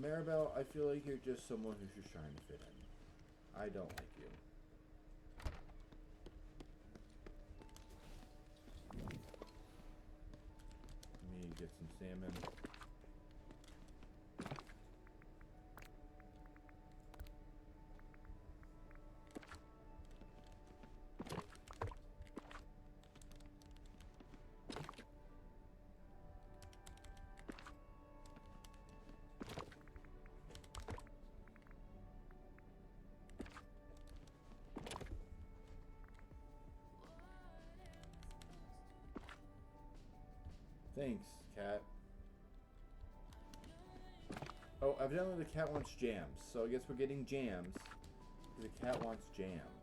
Maribel, I feel like you're just someone who's just trying to fit in. I don't like you. Let me get some salmon. Thanks, cat. Oh, evidently the cat wants jams, so I guess we're getting jams. Because the cat wants jams.